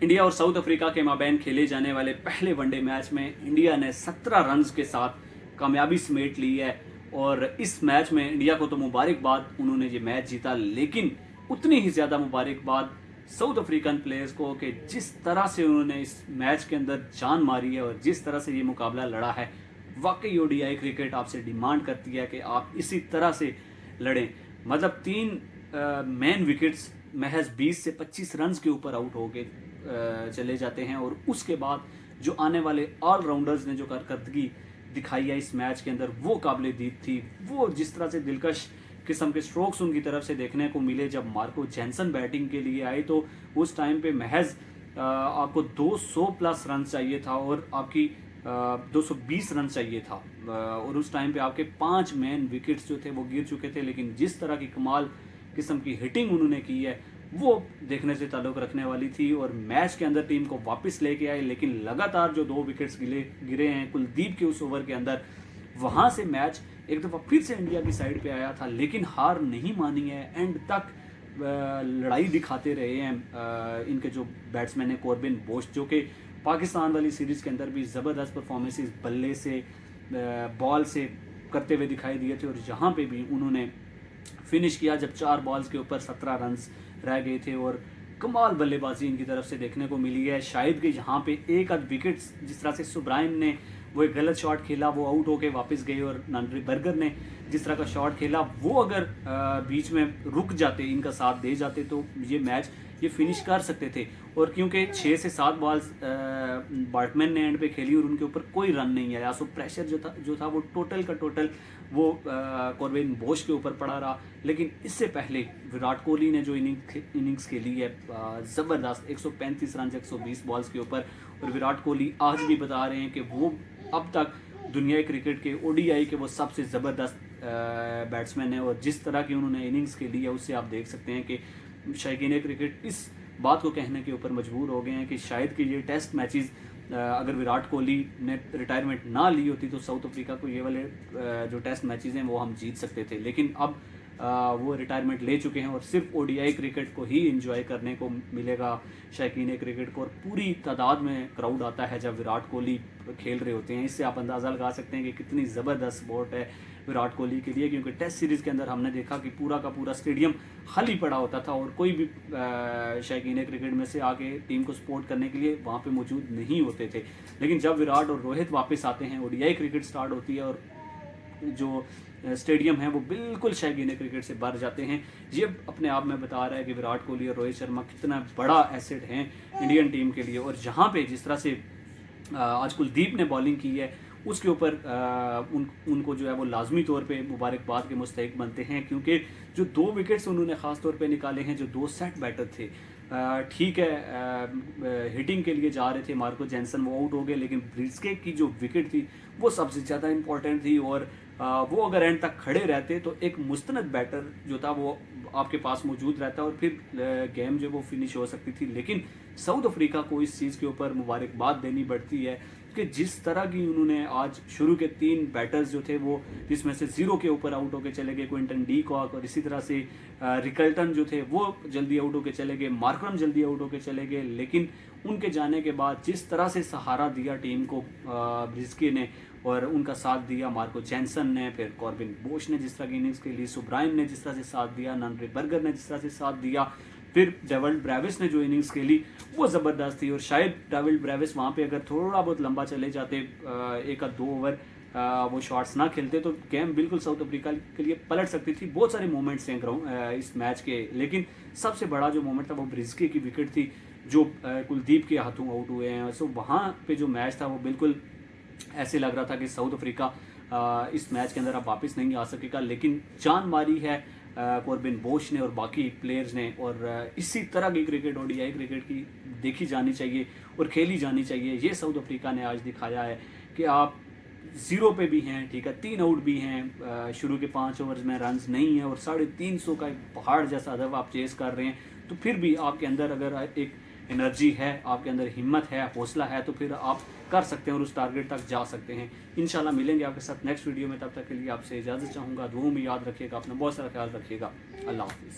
India और south Africa के माबैन खेले जाने वाले पहले वनडे मैच में इंडिया ने 17 रन्स के साथ कामयाबी समेट ली है। और इस मैच में इंडिया को तो मुबारकबाद, उन्होंने ये मैच जीता, लेकिन उतनी ही ज़्यादा मुबारकबाद साउथ अफ्रीकन प्लेयर्स को कि जिस तरह से उन्होंने इस मैच के अंदर जान मारी है और जिस तरह से ये मुकाबला लड़ा है। वाकई ओडीआई क्रिकेट आपसे डिमांड करती है कि आप इसी तरह से लड़ें। मतलब 3 मेन विकेट्स महज 20 से 25 रन्स के ऊपर आउट हो गए चले जाते हैं। और उसके बाद जो आने वाले ऑलराउंडर्स ने जो कारकर्दगी दिखाई है इस मैच के अंदर, वो काबिल दीद थी। वो जिस तरह से दिलकश किस्म के स्ट्रोक्स उनकी तरफ से देखने को मिले। जब मार्को जैनसन बैटिंग के लिए आए तो उस टाइम पे महज आपको 200 प्लस रन चाहिए था और आपकी 220 रन चाहिए था। और उस टाइम पे आपके 5 मेन विकेट्स जो थे वो गिर चुके थे। लेकिन जिस तरह की कमाल किस्म की हिटिंग उन्होंने की है वो देखने से ताल्लुक़ रखने वाली थी। और मैच के अंदर टीम को वापस लेके आए, लेकिन लगातार जो 2 विकेट्स गिरे हैं कुलदीप के उस ओवर के अंदर, वहाँ से मैच एक दफ़ा फिर से इंडिया की साइड पे आया था। लेकिन हार नहीं मानी है, एंड तक लड़ाई दिखाते रहे हैं इनके जो बैट्समैन हैं कॉर्बिन बोश, जो कि पाकिस्तान वाली सीरीज़ के अंदर भी ज़बरदस्त परफॉर्मेंसेस बल्ले से बॉल से करते हुए दिखाई दिए थे। और यहाँ पे भी उन्होंने फिनिश किया जब 4 बॉल्स के ऊपर 17 रन्स रह गए थे। और कमाल बल्लेबाजी इनकी तरफ से देखने को मिली है। शायद कि यहाँ पे एक आध विकेट्स, जिस तरह से सुब्रायन ने वो एक गलत शॉट खेला, वो आउट होके वापस गए, और नंद्री बर्गर ने जिस तरह का शॉट खेला, वो अगर बीच में रुक जाते, इनका साथ दे जाते, तो ये मैच ये फिनिश कर सकते थे। और क्योंकि 6 से 7 बॉल्स बार्टमैन ने एंड पे खेली और उनके ऊपर कोई रन नहीं आया, सो प्रेशर जो था वो टोटल का टोटल वो कॉर्बिन बोश के ऊपर पड़ा रहा। लेकिन इससे पहले विराट कोहली ने जो इनिंग्स खेली है ज़बरदस्त, 135 रन 120 बॉल्स के ऊपर। और विराट कोहली आज भी बता रहे हैं कि वो अब तक दुनिया क्रिकेट के ओडीआई के वो सबसे ज़बरदस्त बैट्समैन है। और जिस तरह की उन्होंने इनिंग्स खेली है उससे आप देख सकते हैं कि शायकीन क्रिकेट इस बात को कहने के ऊपर मजबूर हो गए हैं कि शायद कि ये टेस्ट मैचेस अगर विराट कोहली ने रिटायरमेंट ना ली होती तो साउथ अफ्रीका को ये वाले जो टेस्ट मैचेस हैं वो हम जीत सकते थे। लेकिन अब वो रिटायरमेंट ले चुके हैं और सिर्फ ओडीआई क्रिकेट को ही एंजॉय करने को मिलेगा शायकीन क्रिकेट को। और पूरी तादाद में क्राउड आता है जब विराट कोहली खेल रहे होते हैं। इससे आप अंदाज़ा लगा सकते हैं कि कितनी ज़बरदस्त सपोर्ट है विराट कोहली के लिए। क्योंकि टेस्ट सीरीज़ के अंदर हमने देखा कि पूरा का पूरा स्टेडियम खाली पड़ा होता था और कोई भी शायकीन क्रिकेट में से आके टीम को सपोर्ट करने के लिए वहाँ पे मौजूद नहीं होते थे। लेकिन जब विराट और रोहित वापस आते हैं, ओडीआई क्रिकेट स्टार्ट होती है और जो स्टेडियम है वो बिल्कुल शायकीन क्रिकेट से भर जाते हैं। ये अपने आप में बता रहा है कि विराट कोहली और रोहित शर्मा कितना बड़ा एसेट हैं इंडियन टीम के लिए। और जहाँ पे जिस तरह से आज कुलदीप ने बॉलिंग की है उसके ऊपर उनको जो है वो लाजमी तौर पे मुबारकबाद के मुस्तहिक बनते हैं। क्योंकि जो 2 विकेट्स उन्होंने ख़ास तौर पे निकाले हैं, जो 2 सेट बैटर थे, ठीक है हिटिंग के लिए जा रहे थे मार्को जैनसन, वो आउट हो गए, लेकिन ब्रिस्के की जो विकेट थी वो सबसे ज़्यादा इंपॉर्टेंट थी। और वो अगर एंड तक खड़े रहते तो एक मुस्तनद बैटर जो था वो आपके पास मौजूद रहता और फिर गेम जो वो फिनिश हो सकती थी। लेकिन साउथ अफ्रीका को इस चीज़ के ऊपर मुबारकबाद देनी पड़ती है कि जिस तरह की उन्होंने आज शुरू के 3 बैटर्स जो थे वो, जिसमें से 0 के ऊपर आउट होके चले गए क्विंटन डी कॉक, और इसी तरह से रिकल्टन जो थे वो जल्दी आउट होके चले गए, मार्करम जल्दी आउट होके चले गए। लेकिन उनके जाने के बाद जिस तरह से सहारा दिया टीम को ब्रिस्के ने, और उनका साथ दिया मार्को जैनसन ने, फिर कॉर्बिन बोश ने जिस तरह की इनिंग्स के लिए, सुब्रायन ने जिस तरह से साथ दिया, नंद्री बर्गर ने जिस तरह से साथ दिया, फिर डेविड ब्रेविस ने जो इनिंग्स खेली वो ज़बरदस्त थी। और शायद डेविड ब्रेविस वहाँ पे अगर थोड़ा बहुत लंबा चले जाते, 1 या 2 ओवर वो शॉट्स ना खेलते, तो गेम बिल्कुल साउथ अफ्रीका के लिए पलट सकती थी। बहुत सारे मोमेंट्स हैं इस मैच के, लेकिन सबसे बड़ा जो मोमेंट था वो ब्रिस्के की विकेट थी जो कुलदीप के हाथों आउट हुए हैं। सो वहाँ पे जो मैच था वो बिल्कुल ऐसे लग रहा था कि साउथ अफ्रीका इस मैच के अंदर अब वापस नहीं आ सकेगा। लेकिन जान मारी है कॉर्बिन बोश ने और बाकी प्लेयर्स ने। और इसी तरह की क्रिकेट, ओडीआई क्रिकेट की देखी जानी चाहिए और खेली जानी चाहिए। ये साउथ अफ्रीका ने आज दिखाया है कि आप 0 पे भी हैं, ठीक है, 3 आउट भी हैं, शुरू के 5 ओवर्स में रन्स नहीं है और 350 का एक पहाड़ जैसा अदब आप चेस कर रहे हैं, तो फिर भी आपके अंदर अगर एक एनर्जी है, आपके अंदर हिम्मत है, हौसला है, तो फिर आप कर सकते हैं और उस टारगेट तक जा सकते हैं। इंशाल्लाह मिलेंगे आपके साथ नेक्स्ट वीडियो में। तब तक के लिए आपसे इजाज़त चाहूँगा। दुआ में याद रखिएगा, अपना बहुत सारा ख्याल रखिएगा। अल्लाह हाफिज़।